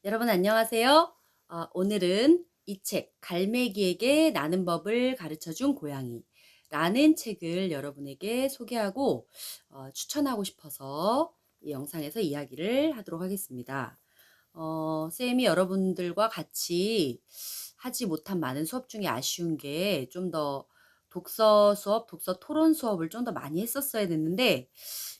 여러분 안녕하세요. 오늘은 이 책 갈매기에게 나는 법을 가르쳐준 고양이 라는 책을 여러분에게 소개하고 추천하고 싶어서 이 영상에서 이야기를 하도록 하겠습니다. 쌤이 여러분들과 같이 하지 못한 많은 수업 중에 아쉬운 게 좀 더 독서 수업, 독서 토론 수업을 좀 더 많이 했었어야 됐는데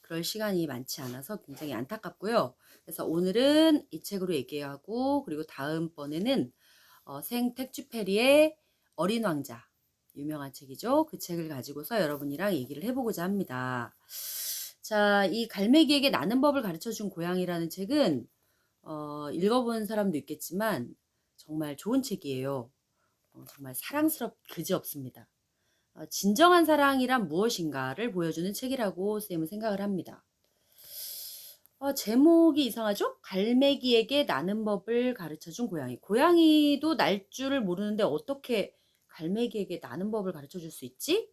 그럴 시간이 많지 않아서 굉장히 안타깝고요. 그래서 오늘은 이 책으로 얘기하고 그리고 다음번에는 생텍쥐페리의 어린 왕자 유명한 책이죠. 그 책을 가지고서 여러분이랑 얘기를 해보고자 합니다. 자, 이 갈매기에게 나는 법을 가르쳐준 고양이라는 책은 읽어본 사람도 있겠지만 정말 좋은 책이에요. 정말 사랑스럽 그지없습니다. 진정한 사랑이란 무엇인가를 보여주는 책이라고 쌤은 생각을 합니다. 제목이 이상하죠? 갈매기에게 나는 법을 가르쳐준 고양이. 고양이도 날 줄을 모르는데 어떻게 갈매기에게 나는 법을 가르쳐줄 수 있지?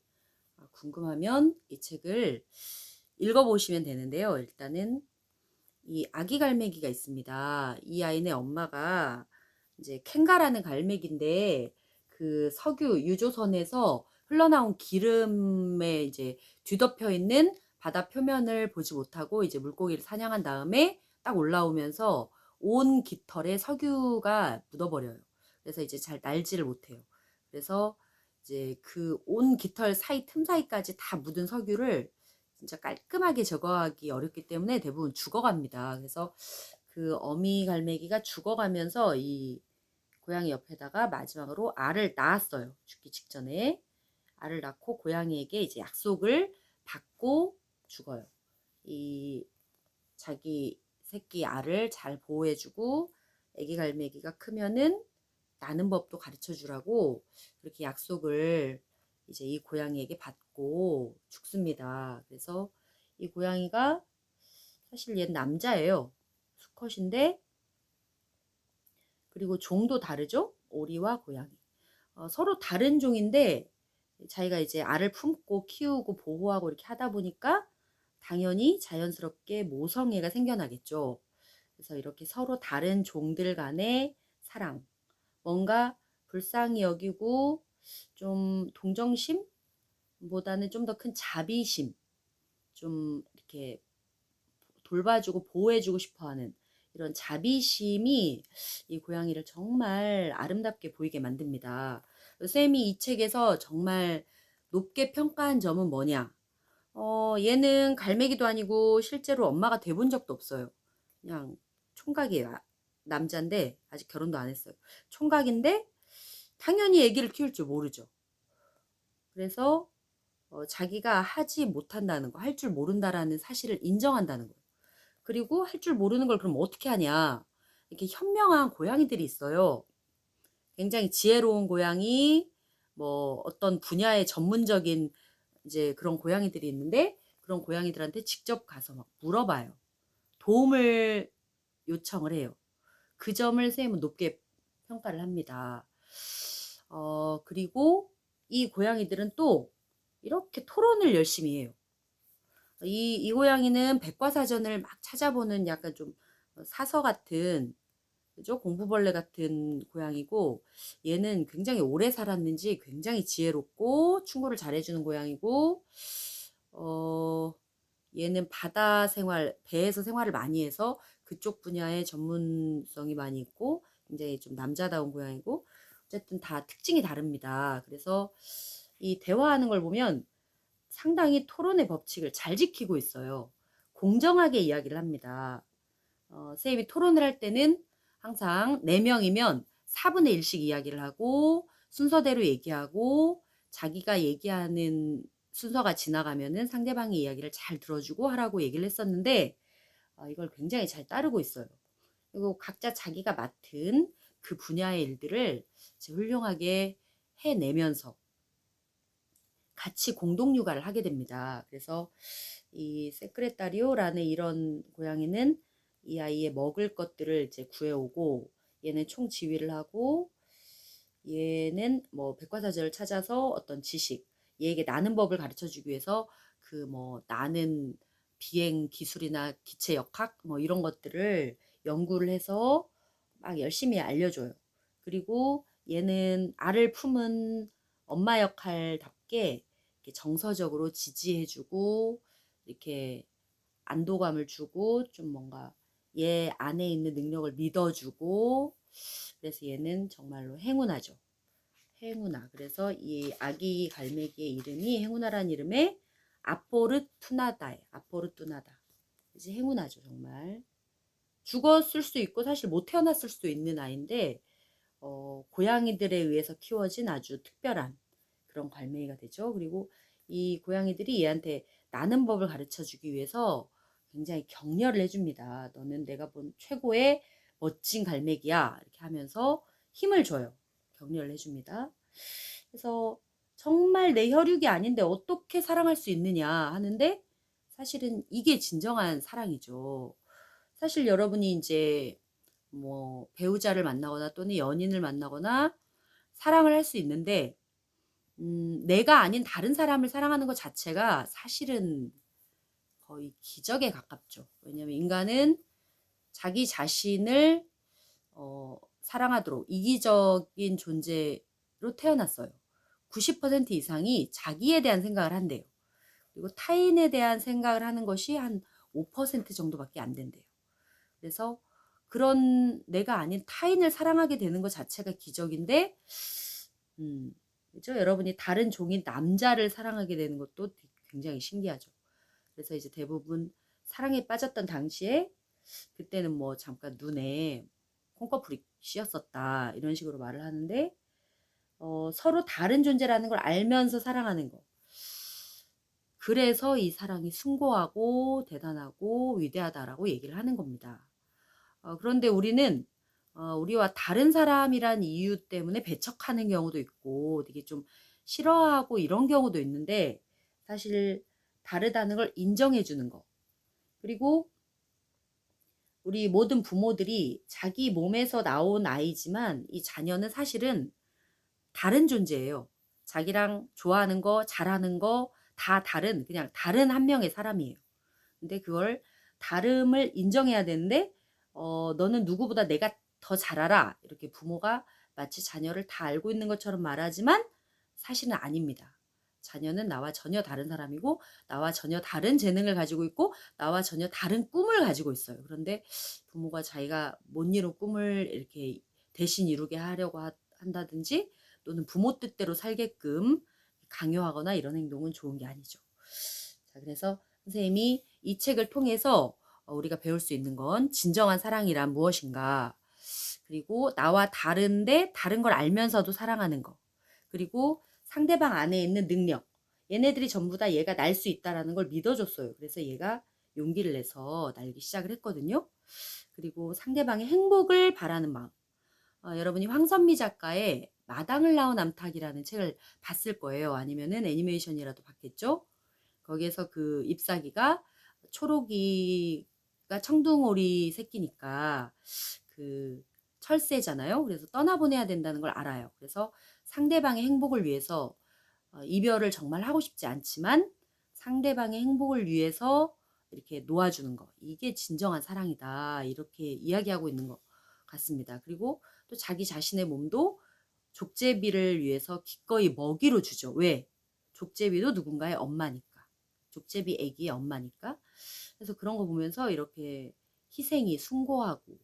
궁금하면 이 책을 읽어보시면 되는데요. 일단은 이 아기 갈매기가 있습니다. 이 아이네 엄마가 이제 캔가라는 갈매기인데 그 석유 유조선에서 흘러나온 기름에 이제 뒤덮여 있는 바다 표면을 보지 못하고 이제 물고기를 사냥한 다음에 딱 올라오면서 온 깃털에 석유가 묻어버려요. 그래서 이제 잘 날지를 못해요. 그래서 이제 그 온 깃털 사이 틈 사이까지 다 묻은 석유를 진짜 깔끔하게 제거하기 어렵기 때문에 대부분 죽어갑니다. 그래서 그 어미 갈매기가 죽어가면서 이 고양이 옆에다가 마지막으로 알을 낳았어요. 죽기 직전에 알을 낳고 고양이에게 이제 약속을 받고 죽어요. 이 자기 새끼 알을 잘 보호해주고 애기 갈매기가 크면은 나는 법도 가르쳐 주라고 그렇게 약속을 이제 이 고양이에게 받고 죽습니다. 그래서 이 고양이가 사실 얘는 남자예요. 수컷인데 그리고 종도 다르죠? 오리와 고양이. 서로 다른 종인데 자기가 이제 알을 품고 키우고 보호하고 이렇게 하다 보니까 당연히 자연스럽게 모성애가 생겨나겠죠. 그래서 이렇게 서로 다른 종들 간의 사랑, 뭔가 불쌍히 여기고 좀 동정심보다는 좀 더 큰 자비심, 좀 이렇게 돌봐주고 보호해주고 싶어하는 이런 자비심이 이 고양이를 정말 아름답게 보이게 만듭니다. 쌤이 이 책에서 정말 높게 평가한 점은 뭐냐? 얘는 갈매기도 아니고 실제로 엄마가 돼본 적도 없어요. 그냥 총각이에요. 남자인데 아직 결혼도 안 했어요. 총각인데 당연히 아기를 키울 줄 모르죠. 그래서 자기가 하지 못한다는 거, 할 줄 모른다라는 사실을 인정한다는 거예요. 그리고 할 줄 모르는 걸 그럼 어떻게 하냐? 이렇게 현명한 고양이들이 있어요. 굉장히 지혜로운 고양이, 뭐 어떤 분야의 전문적인 이제 그런 고양이들이 있는데 그런 고양이들한테 직접 가서 막 물어봐요. 도움을 요청을 해요. 그 점을 선생님은 높게 평가를 합니다. 그리고 이 고양이들은 또 이렇게 토론을 열심히 해요. 이 고양이는 백과사전을 막 찾아보는 약간 좀 사서 같은, 그죠? 공부벌레 같은 고양이고, 얘는 굉장히 오래 살았는지 굉장히 지혜롭고 충고를 잘해주는 고양이고, 어, 얘는 바다 생활, 배에서 생활을 많이 해서 그쪽 분야에 전문성이 많이 있고, 굉장히 좀 남자다운 고양이고, 어쨌든 다 특징이 다릅니다. 그래서 이 대화하는 걸 보면 상당히 토론의 법칙을 잘 지키고 있어요. 공정하게 이야기를 합니다. 쌤이 토론을 할 때는 항상 4명이면 4분의 1씩 이야기를 하고 순서대로 얘기하고 자기가 얘기하는 순서가 지나가면은 상대방의 이야기를 잘 들어주고 하라고 얘기를 했었는데 이걸 굉장히 잘 따르고 있어요. 그리고 각자 자기가 맡은 그 분야의 일들을 훌륭하게 해내면서 같이 공동 육아를 하게 됩니다. 그래서 이 세크레타리오라는 이런 고양이는 이 아이의 먹을 것들을 이제 구해오고 얘는 총 지휘를 하고 얘는 뭐 백과사전을 찾아서 어떤 지식, 얘에게 나는 법을 가르쳐 주기 위해서 그 뭐 나는 비행 기술이나 기체 역학 뭐 이런 것들을 연구를 해서 막 열심히 알려줘요. 그리고 얘는 알을 품은 엄마 역할답게 이렇게 정서적으로 지지해주고 이렇게 안도감을 주고 좀 뭔가 얘 안에 있는 능력을 믿어주고 그래서 얘는 정말로 행운아죠. 행운아. 그래서 이 아기 갈매기의 이름이 행운아라는 이름에 아포르투나다예요. 아포르투나다. 이제 행운아죠, 정말. 죽었을 수 있고 사실 못 태어났을 수도 있는 아이인데 고양이들에 의해서 키워진 아주 특별한 그런 갈매기가 되죠. 그리고 이 고양이들이 얘한테 나는 법을 가르쳐 주기 위해서 굉장히 격려를 해줍니다. 너는 내가 본 최고의 멋진 갈매기야. 이렇게 하면서 힘을 줘요. 격려를 해줍니다. 그래서 정말 내 혈육이 아닌데 어떻게 사랑할 수 있느냐 하는데 사실은 이게 진정한 사랑이죠. 사실 여러분이 이제 뭐 배우자를 만나거나 또는 연인을 만나거나 사랑을 할 수 있는데 내가 아닌 다른 사람을 사랑하는 것 자체가 사실은 거의 기적에 가깝죠. 왜냐하면 인간은 자기 자신을 사랑하도록 이기적인 존재로 태어났어요. 90% 이상이 자기에 대한 생각을 한대요. 그리고 타인에 대한 생각을 하는 것이 한 5% 정도밖에 안 된대요. 그래서 그런 내가 아닌 타인을 사랑하게 되는 것 자체가 기적인데, 그죠? 여러분이 다른 종인 남자를 사랑하게 되는 것도 굉장히 신기하죠. 그래서 이제 대부분 사랑에 빠졌던 당시에 그때는 뭐 잠깐 눈에 콩꺼풀이 씌었었다 이런 식으로 말을 하는데 서로 다른 존재라는 걸 알면서 사랑하는 거. 그래서 이 사랑이 숭고하고 대단하고 위대하다라고 얘기를 하는 겁니다. 그런데 우리는 우리와 다른 사람이란 이유 때문에 배척하는 경우도 있고 되게 좀 싫어하고 이런 경우도 있는데 사실 다르다는 걸 인정해 주는 거. 그리고 우리 모든 부모들이 자기 몸에서 나온 아이지만 이 자녀는 사실은 다른 존재예요. 자기랑 좋아하는 거, 잘하는 거 다 다른 그냥 다른 한 명의 사람이에요. 근데 그걸 다름을 인정해야 되는데 너는 누구보다 내가 더 잘 알아. 이렇게 부모가 마치 자녀를 다 알고 있는 것처럼 말하지만 사실은 아닙니다. 자녀는 나와 전혀 다른 사람이고 나와 전혀 다른 재능을 가지고 있고 나와 전혀 다른 꿈을 가지고 있어요. 그런데 부모가 자기가 못 이룬 꿈을 이렇게 대신 이루게 하려고 한다든지 또는 부모 뜻대로 살게끔 강요하거나 이런 행동은 좋은 게 아니죠. 자, 그래서 선생님이 이 책을 통해서 우리가 배울 수 있는 건 진정한 사랑이란 무엇인가, 그리고 나와 다른데 다른 걸 알면서도 사랑하는 거, 그리고 상대방 안에 있는 능력, 얘네들이 전부 다 얘가 날 수 있다라는 걸 믿어줬어요. 그래서 얘가 용기를 내서 날기 시작을 했거든요. 그리고 상대방의 행복을 바라는 마음. 여러분이 황선미 작가의 마당을 나온 암탉이라는 책을 봤을 거예요. 아니면은 애니메이션이라도 봤겠죠? 거기에서 그 잎사귀가 초록이가 청둥오리 새끼니까 그 철새잖아요. 그래서 떠나보내야 된다는 걸 알아요. 그래서 상대방의 행복을 위해서 이별을 정말 하고 싶지 않지만 상대방의 행복을 위해서 이렇게 놓아주는 거. 이게 진정한 사랑이다. 이렇게 이야기하고 있는 것 같습니다. 그리고 또 자기 자신의 몸도 족제비를 위해서 기꺼이 먹이로 주죠. 왜? 족제비도 누군가의 엄마니까. 족제비 애기의 엄마니까. 그래서 그런 거 보면서 이렇게 희생이 숭고하고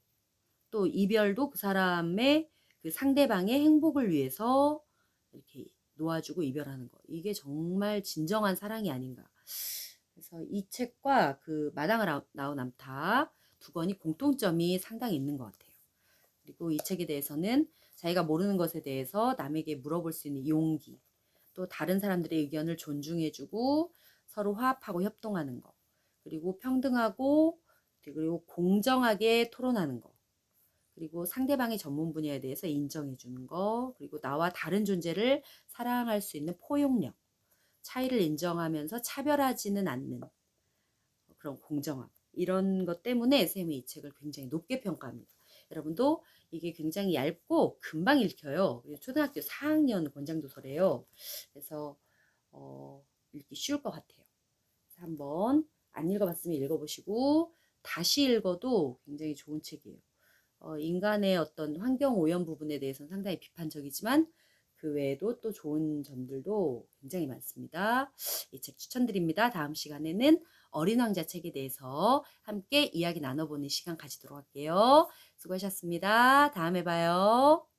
또 이별도 그 사람의 그 상대방의 행복을 위해서 이렇게 놓아주고 이별하는 거. 이게 정말 진정한 사랑이 아닌가. 그래서 이 책과 그 마당을 나온 암탉 두 권이 공통점이 상당히 있는 것 같아요. 그리고 이 책에 대해서는 자기가 모르는 것에 대해서 남에게 물어볼 수 있는 용기, 또 다른 사람들의 의견을 존중해주고 서로 화합하고 협동하는 거, 그리고 평등하고 그리고 공정하게 토론하는 거, 그리고 상대방의 전문 분야에 대해서 인정해 주는 거, 그리고 나와 다른 존재를 사랑할 수 있는 포용력, 차이를 인정하면서 차별하지는 않는 그런 공정함, 이런 것 때문에 쌤이 이 책을 굉장히 높게 평가합니다. 여러분도 이게 굉장히 얇고 금방 읽혀요. 초등학교 4학년 권장도서래요. 그래서 읽기 쉬울 것 같아요. 한번 안 읽어봤으면 읽어보시고 다시 읽어도 굉장히 좋은 책이에요. 인간의 어떤 환경 오염 부분에 대해서는 상당히 비판적이지만 그 외에도 또 좋은 점들도 굉장히 많습니다. 이 책 추천드립니다. 다음 시간에는 어린 왕자 책에 대해서 함께 이야기 나눠보는 시간 가지도록 할게요. 수고하셨습니다. 다음에 봐요.